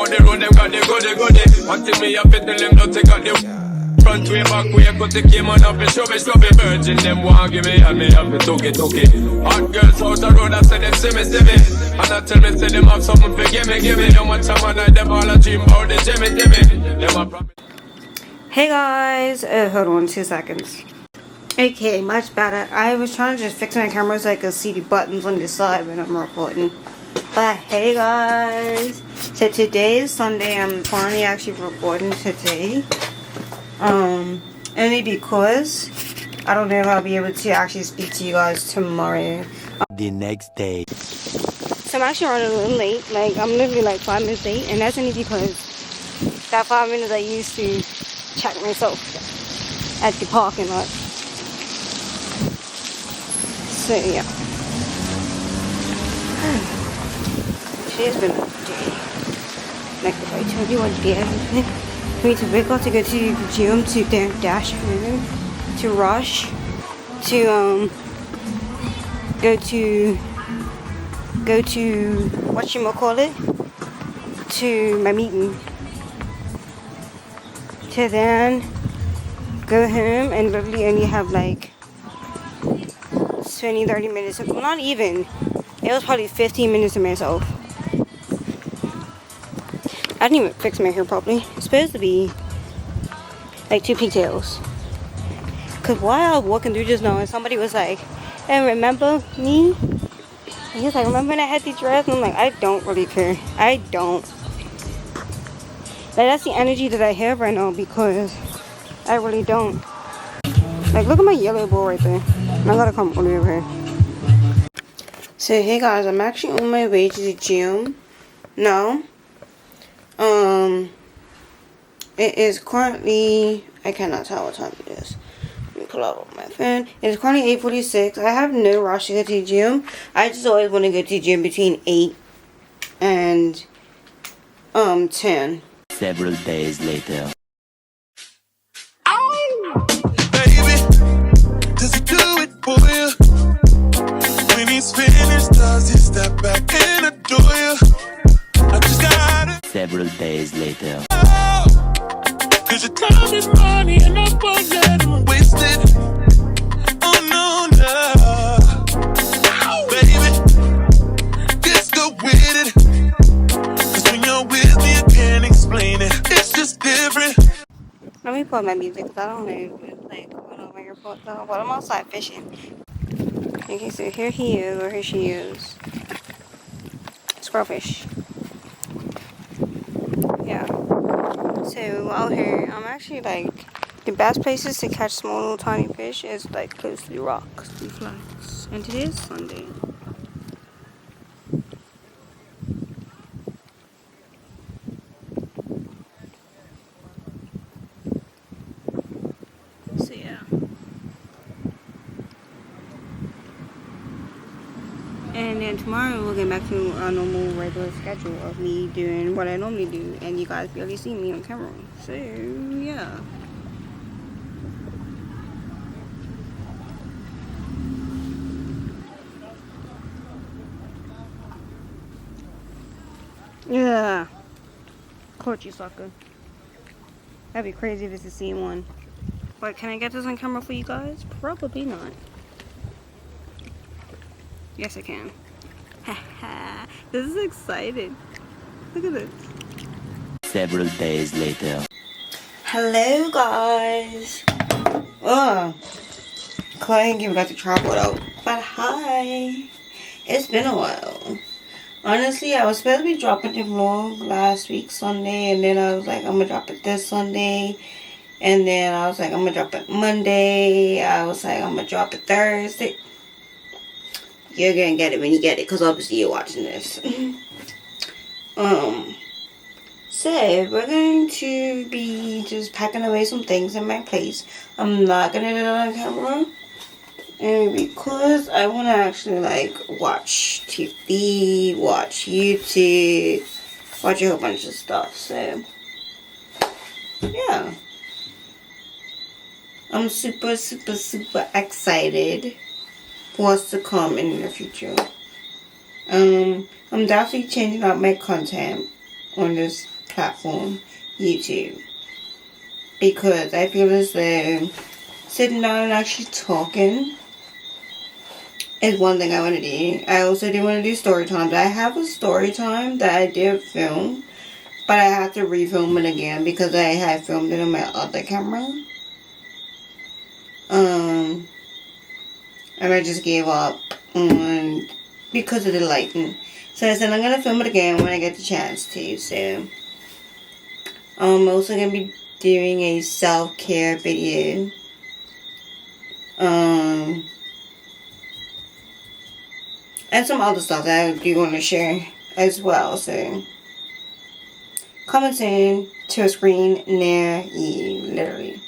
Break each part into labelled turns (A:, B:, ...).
A: on the road, them got the goody. One thing me have to tell them, don't take out the front way, back way, cut the game on up and show me virgin, them want give me and me have to took it. Hot girls out the road, I say them see me. And I tell me, say them have something for give me. How much time I night, them all a dream about the Jimmy. Them a promise.
B: Hey guys, hold on 2 seconds. Okay, much better. I was trying to just fix my camera so I could see the buttons on the side when I'm recording. But hey guys, so today is Sunday. I'm finally actually recording today. Only because I don't know if I'll be able to actually speak to you guys tomorrow.
C: The next day.
B: So I'm actually running a little late. Like I'm literally like 5 minutes late, and that's only because that 5 minutes I used to check myself at the parking lot. So yeah. Today's been a day. Like if I told you what day I've been, for me to wake up to go to the gym, to dash home, to rush, to go to whatchamacallit, to my meeting, to then go home and literally only have like 20-30 minutes of, well, not even, it was probably 15 minutes of myself. I didn't even fix my hair properly. It's supposed to be like 2 pigtails. Cause while I was walking through just now, and somebody was like, "Hey, remember me?" And he was like, "Remember when I had the dress?" And I'm like, I don't really care. I don't. Like that's the energy that I have right now because I really don't. Like look at my yellow ball right there. I gotta come over here. So hey guys, I'm actually on my way to the gym now. It is currently, I cannot tell what time it is. Let me pull out my phone. It is currently 8:46. I have no rush to go to the gym. I just always want to go to the gym between 8 and 10.
C: Several days later.
D: When he's finished, does he step back and adore you? I just got it.
C: Several days later.
D: Oh, cause your time is money and I won't let him waste it. Oh no, no. Oh, baby, just go with it. Cause when you're with me, I can't explain it. It's just different.
B: Let me put my music because I don't know if it's like going on my earphones though. But I'm outside fishing. Okay, so here he is, or here she is. Squirrelfish. Yeah. So out here, I'm actually like, the best places to catch small little tiny fish is like close to the rocks, the flats. And today is Sunday. So yeah. And then tomorrow we'll get back to our normal regular schedule of me doing what I normally do, and you guys barely see me on camera. So yeah. Yeah. Caught you, sucker. That'd be crazy if it's the same one. But can I get this on camera for you guys? Probably not. Yes, I can. Haha, this is exciting. Look at this.
C: Several days later.
B: Hello, guys. Oh, Chloe ain't even got the tripod out. But hi. It's been a while. Honestly, I was supposed to be dropping the vlog last week, Sunday. And then I was like, I'm going to drop it this Sunday. And then I was like, I'm going to drop it Monday. I was like, I'm going to drop it Thursday. You're gonna get it when you get it, because obviously you're watching this. So we're going to be just packing away some things in my place. I'm not gonna do it on camera, and because I want to actually like watch TV, watch YouTube, watch a whole bunch of stuff. So yeah, I'm super excited for what's to come in the future. I'm definitely changing up my content on this platform, YouTube. Because I feel as though sitting down and actually talking is one thing I want to do. I also do want to do story times. I have a story time that I did film, but I have to refilm it again because I had filmed it on my other camera. And I just gave up on because of the lighting. So I said I'm gonna film it again when I get the chance to. So I'm also gonna be doing a self-care video. And some other stuff that I do want to share as well. So coming soon to a screen near you, literally.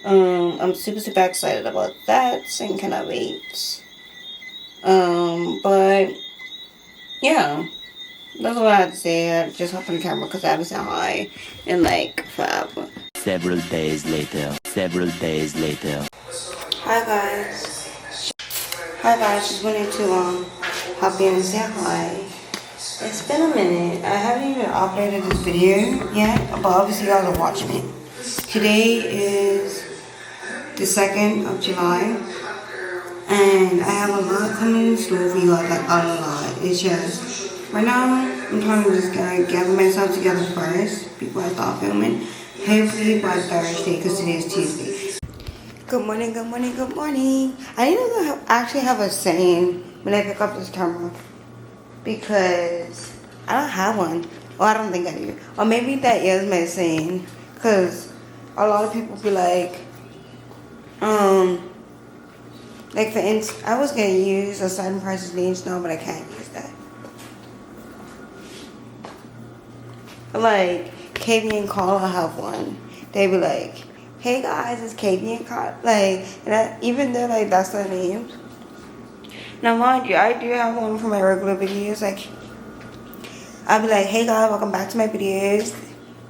B: I'm super excited about that and cannot wait. But yeah, that's all I had to say. I just hopped on the camera because I haven't said hi in like forever.
C: Several days later. Several days later.
B: Hi guys. Just wanted to hop in and say hi. It's been a minute. I haven't even uploaded this video yet, but obviously y'all are watching it. Today is the 2nd of July, and I have a lot coming in store for you guys, like a lot. It's just, right now, I'm trying to just gather myself together first before I start filming. Hopefully by Thursday, because today is Tuesday. Good morning. I need to actually have a saying when I pick up this camera, because I don't have one, or I don't think I do, or maybe that is my saying, because a lot of people be like for instance, I was gonna use a certain person's name now, but I can't use that. Like KB and Carla have one. They be like, "Hey guys, it's KB and Carla." Like, and even though like that's their names. Now mind you, I do have one for my regular videos. Like, I'll be like, "Hey guys, welcome back to my videos.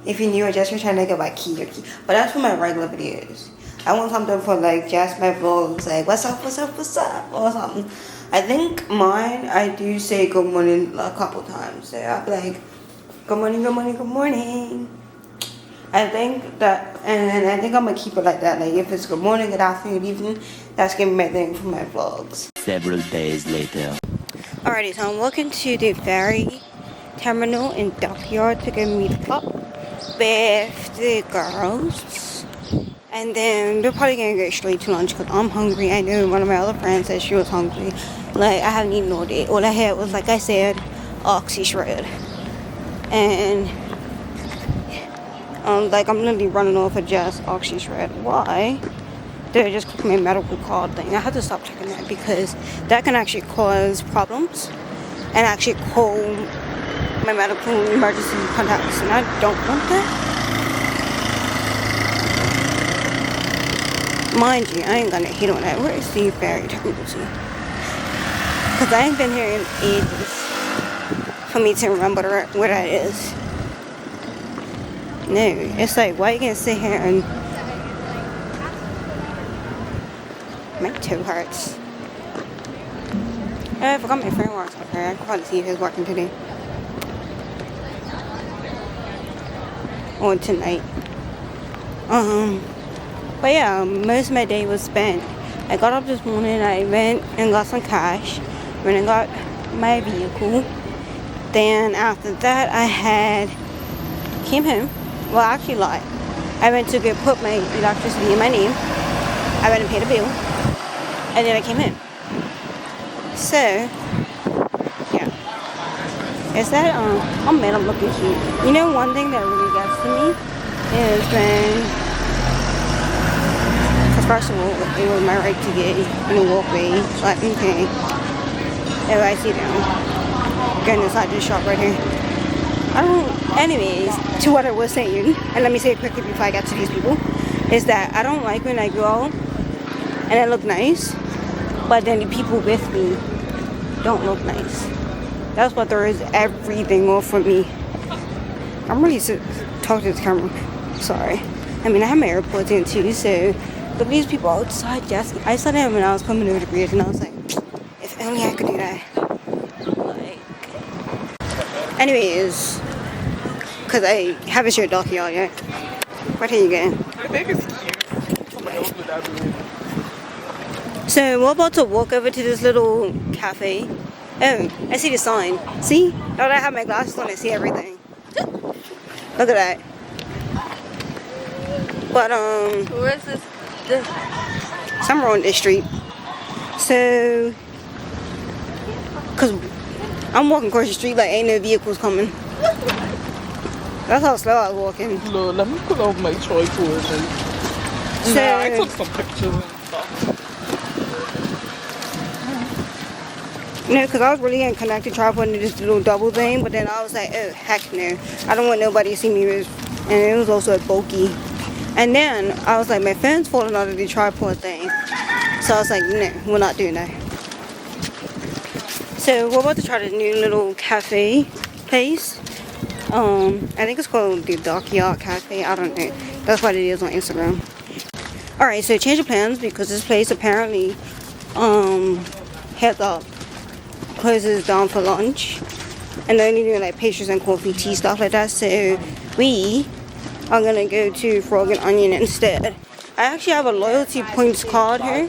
B: If you're new or just returning, go by keoree." But that's for my regular videos. I want something for like just my vlogs, like what's up, or something. I think mine, I do say good morning a couple times. So I'll be like, good morning. I think that, and I think I'm gonna keep it like that. Like if it's good morning, good afternoon, good evening, that's gonna be my thing for my vlogs.
C: Several days later.
B: Alrighty, so I'm walking to the ferry terminal in Dockyard to go meet up with the girls. And then we're probably gonna go straight to lunch because I'm hungry. I know one of my other friends said she was hungry. Like, I haven't eaten all day. All I had was, like I said, oxy shred. And like I'm literally running off of just oxy shred. Why? They just clicked my medical card thing. I have to stop checking that because that can actually cause problems and actually call my medical emergency contacts, and I don't want that. Mind you, I ain't gonna hit on that. Where is the ferry terminal? Because I ain't been here in ages for me to remember where that is. No, it's like, why you gonna sit here and my toe hurts. I forgot my friend works with her. I can probably see if he's working today or tonight. But yeah, most of my day was spent. I got up this morning, I went and got some cash, went and got my vehicle. Then after that, I came home. Well, actually lied. I went to go put my electricity in my name. I went and paid a bill, and then I came in. So yeah, is that oh man, I'm looking cute. You know, one thing that really gets to me is when, because first of all, it was my right to get in the walkway. Like, okay, if I see them going inside this shop right here. Anyways, to what I was saying, and let me say it quickly before I get to these people, is that I don't like when I go and I look nice, but then the people with me don't look nice. That's what there is everything off for me. I'm really talking to this camera. Sorry. I mean, I have my AirPods in too, so look at these people outside. I saw them when I was coming over the bridge, and I was like, if only I could do that. Like, anyways, Because I haven't shared Dockyard yet. Right here you go.
E: I think it's cute. Somebody else would have been.
B: So we're about to walk over to this little cafe. Oh, I see the sign. See? Now that I have my glasses on, I see everything. Look at that. But
F: Where is this?
B: somewhere on this street. So, cause I'm walking across the street like ain't no vehicles coming. That's how slow I was walking.
E: Look, let me pull out my tripod.
B: So,
E: I took some pictures and stuff.
B: no, because I was really going to connect the tripod into this little double thing, but then I was like, oh, heck no. I don't want nobody to see me with, and it was also bulky. And then I was like, my phone's falling out of the tripod thing. So I was like, no, we're not doing that. So we're about to try the new little cafe place. I think it's called the Dockyard Cafe. I don't know. That's what it is on Instagram. Alright, so change of plans because this place apparently, heads up, closes down for lunch. And they're only doing like pastries and coffee, tea, stuff like that. So we are gonna go to Frog and Onion instead. I actually have a loyalty points card here.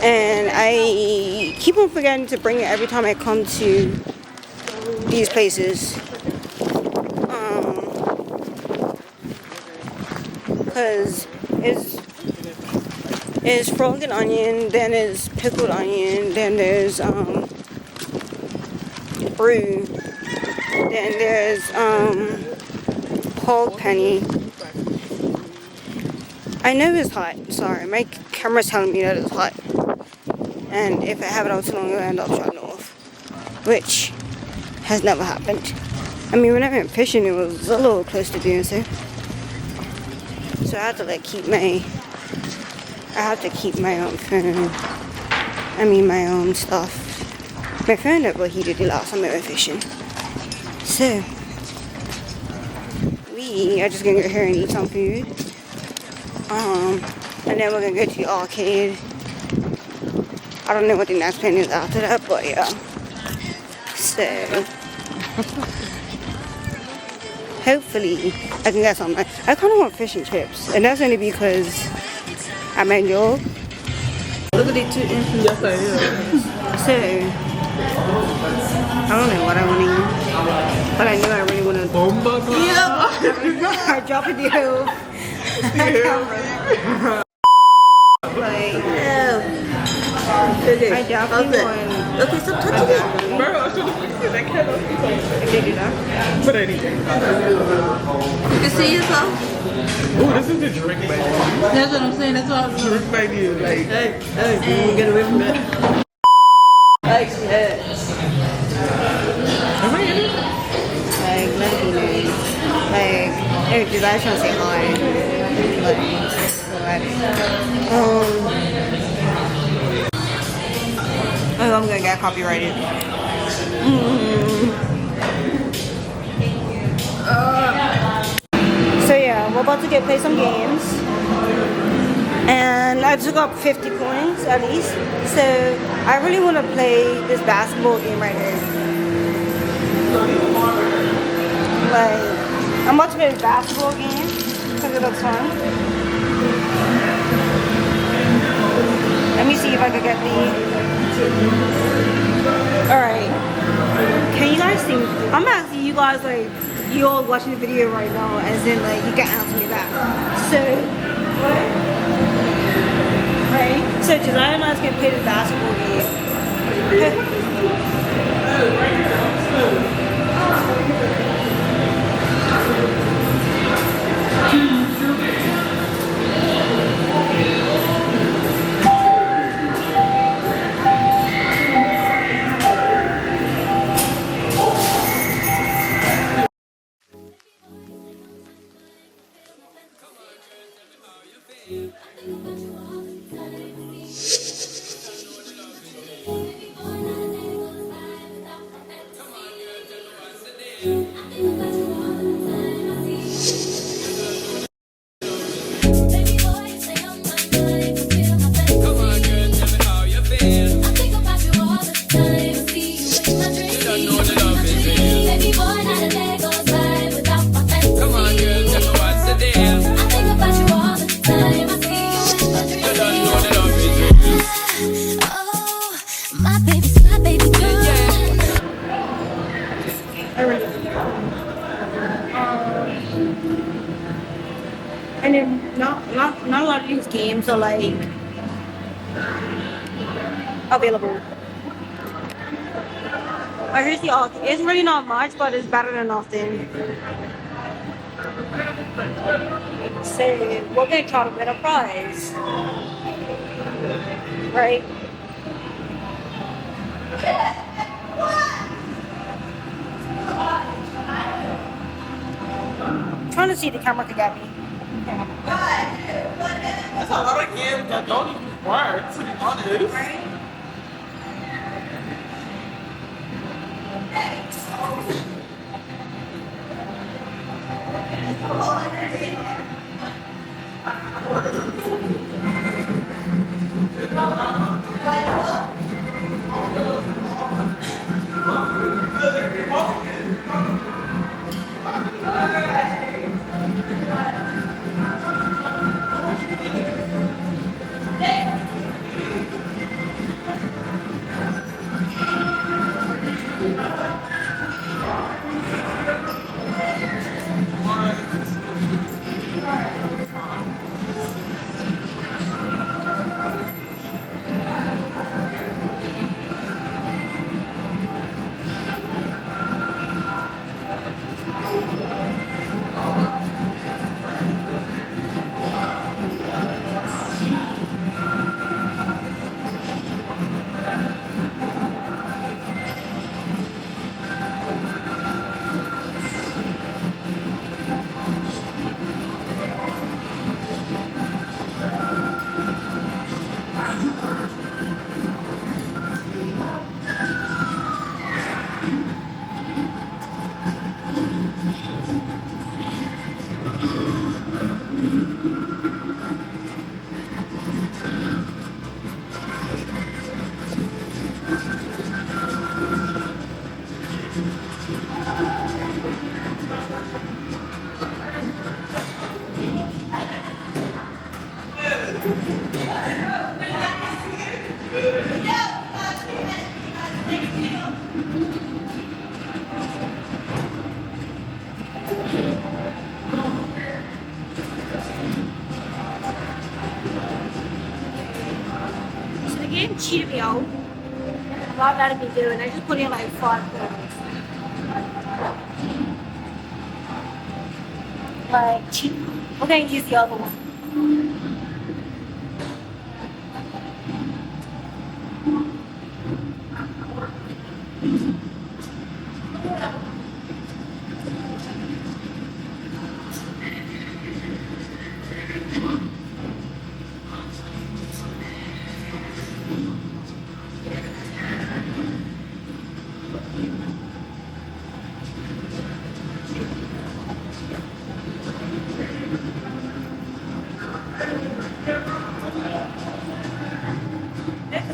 B: And I keep on forgetting to bring it every time I come to these places. Because it's frog and onion, then there's pickled onion, then there's brew, then there's hog penny. I know it's hot. Sorry, my camera's telling me that it's hot. And if I have it out too long, it'll end up shutting off. Which has never happened. I mean, when I went fishing, it was a little close to doing so. So I have to like keep my phone. I mean my own stuff. My phone never heated the last time I went fishing. So we are just gonna go here and eat some food. And then we're gonna go to the arcade. I don't know what the next plan is after that, but yeah. So hopefully I can get some. I kind of want fish and chips, and that's only because I'm at job.
F: Look at the two infants.
E: Yes, I am.
B: So I don't know what I want to eat, but I know I really want to.
E: Bomba.
B: I drop it the hill. Like, I definitely want.
F: Okay, stop touching it.
E: Bro, I should have fixed it. I cannot see
B: I did do that.
E: But anyway.
F: You can see yourself.
E: Oh, this is the drink menu.
F: That's what I'm saying. That's what I'm saying.
E: Drink menu, like.
F: Hey, get away from that. Like,
E: Am I in it?
B: Like, nothing new. Like, hey, because I was trying to say hi. Like, what? Oh, I'm gonna get copyrighted. So yeah, we're about to play some games. And I took up 50 coins at least. So I really want to play this basketball game right here. Like, I'm about to play this basketball game because it looks fun. Let me see if I can get the... Alright. Can you guys see? I'm asking you guys, like, you all watching the video right now, as in, like, you can answer me back. So, right? So, Josiah and I is going to play this basketball game.
G: time I see you
A: You
G: in
A: don't
G: my
A: know the
G: dreams.
A: love is real.
G: Oh, my baby girl.
B: And then not a lot of these games are like available. Or here's the Austin. It's really not much, but it's better than Austin. Say we're gonna try to win a prize, right? I'm trying to see the camera could get me.
E: That's a lot of games that don't even work, to be honest.
B: So the game cheated me out. Not letting me do it. I just put in like 5 points. Like cheat. We're gonna use the other one.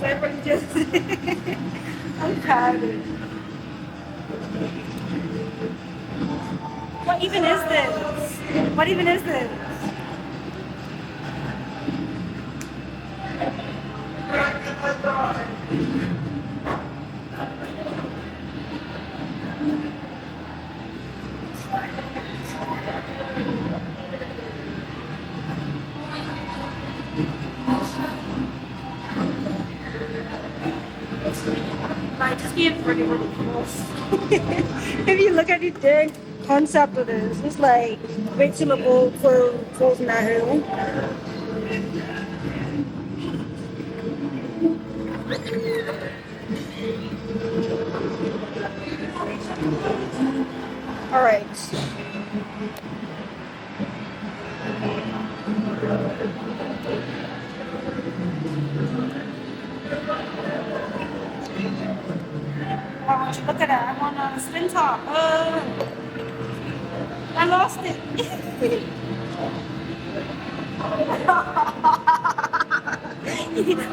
B: Everybody just I'm tired. What even is this? What even is this? Like, just being really, really close. If you look at the concept of this, it's like wait till the boat falls in that hill. All right. I want you to look at that. I want a spin top. I lost it.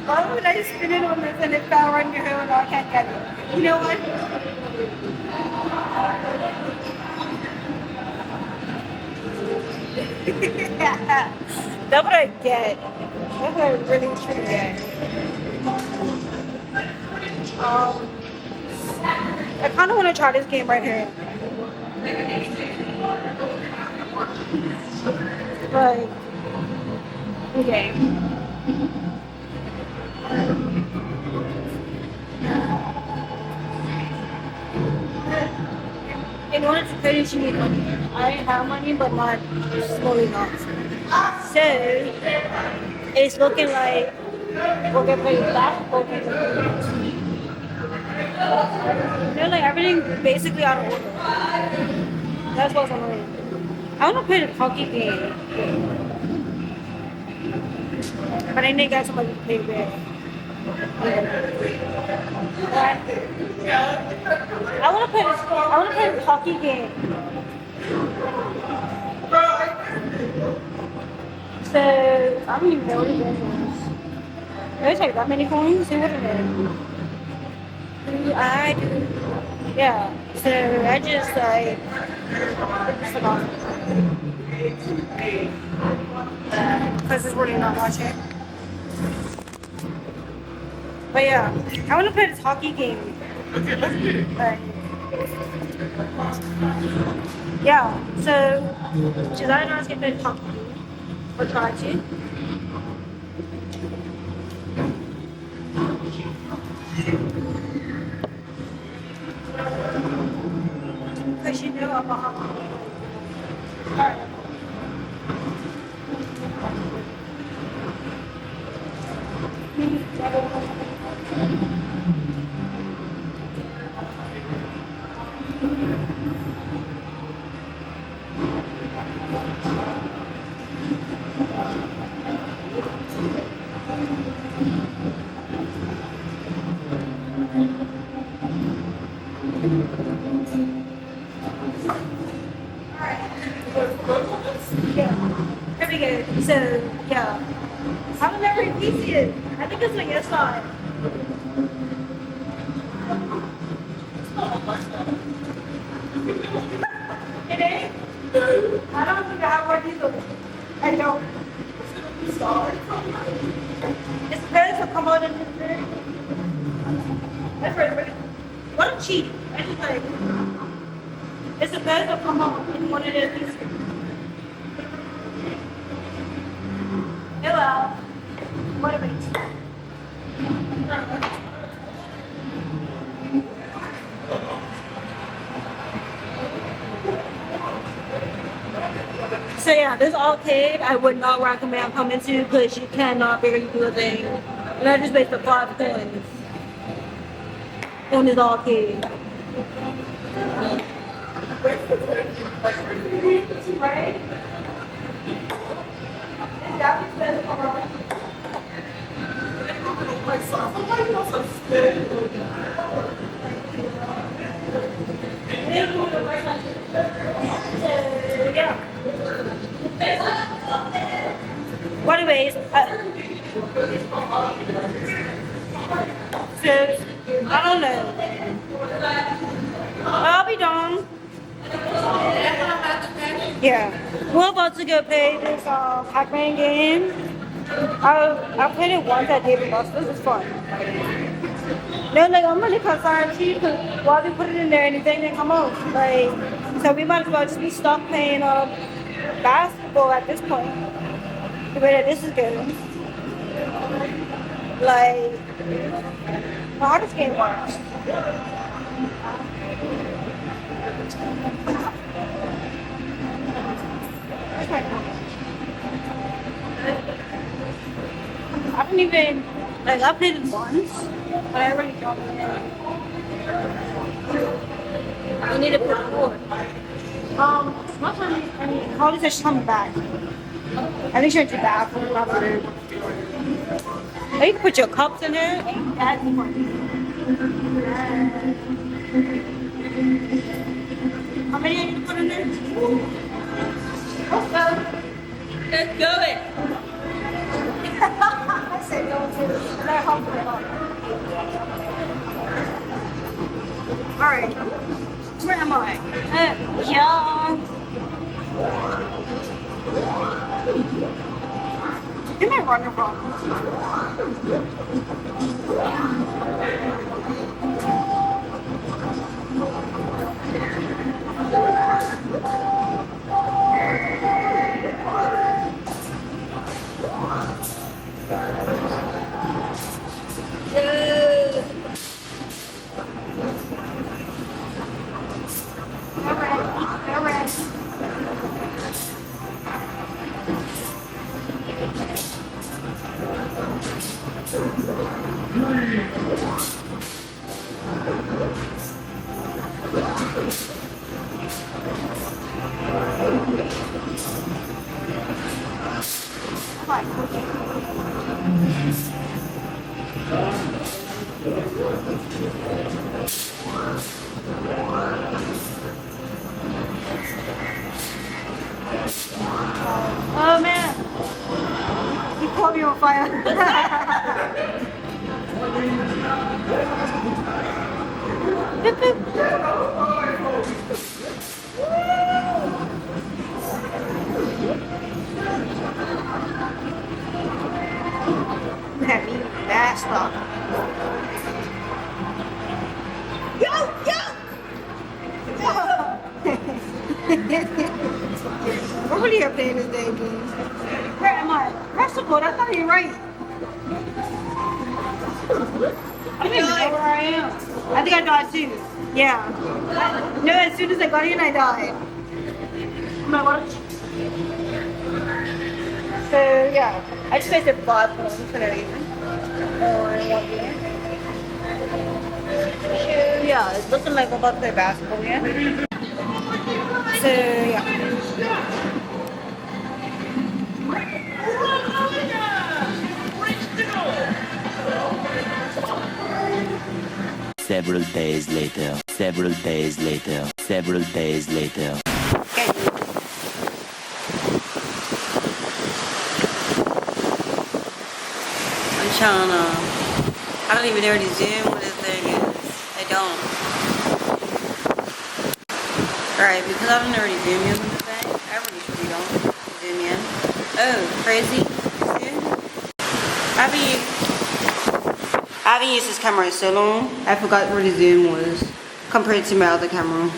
B: Why would I spin it on this and it fell on your hair and I can't get it? You know what? That's what I get. That's what I really truly get. I kind of want to try this game right here. Like, okay. In order to play this, you need money. I have money, but not slowly enough. So, it's looking like we're gonna play black or we're gonna play. They're like everything basically out of order. That's what's annoying. I want to play the hockey game, but I need to get somebody to play with. I want to play this. I want to play the hockey game. So I don't even know what it is. Did I take that many coins? See what it is. I do. Yeah. So I just like forgot. Because it's really not watching. But yeah, I want to play this hockey game.
A: Okay, let's get it.
B: But, yeah. So should I not get the hockey game or try to? Because you know I'm a hockey player. Alright. Yeah. Pretty good. So, yeah. I will never repeat it. I think it's like yes time. It ain't? I don't think I have one either. I don't. It's better to come out in this day. That's right. What a cheat. I just like, it's the best to come out in one of these pieces. Hello. What a wait. So yeah, this arcade I would not recommend coming to because you cannot barely do a thing. And I just wasted 5 coins on this arcade. Right? Yeah. But anyways, so I don't know. I'll be done. Yeah, we're about to go play this Pac-Man game. I played it once at David Buster's. It's fun. No, like I'm really concerned too because while we put it in there, anything didn't come out. Like, so we might as well just be stuck playing basketball at this point. The way that this is going. Like, how this game works. I don't even, like, I played it once, but I already dropped it. I need to put it forward. What time, I mean, how is this coming back? I think she's back from the bathroom. Oh, you can put your cups in there. That's important. How many I need to put in there? Let's go. Let's go it. I said no too. And I hope for it. Alright. Where am I? Yeah. I running from? Oh man, he caught me on fire. That mean bad stuff. Yo! We're really up there this day, dude. Where am I? Vegetable, that's not even right. I don't even know where I am. I think I died too. Yeah. No, as soon as I got in, I died. My watch. So, yeah. I just wasted 5 points for no reason. Or 1 year. So, yeah, it's looking like we're about to play basketball here. So, yeah.
C: Several days later. Several days later. Several days later.
B: Okay. I'm trying to. I don't even know where to zoom what this thing is. I don't. Alright, because I don't know where to zoom in with this thing. I really truly don't zoom in. Oh, crazy. I haven't used this camera in so long, I forgot where the zoom was compared to my other camera.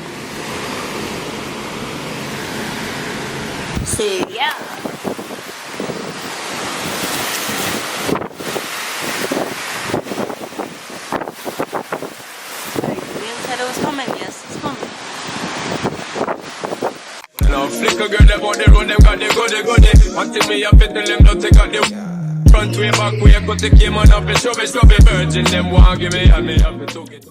B: So yeah. The inside was coming, yes, it's coming.
A: Now flick a girl, them on the road, them got the goody. One thing me have to tell them, don't take out the front way, back way, cut the game on up and show me virgin. Them want give me, and me have to took it.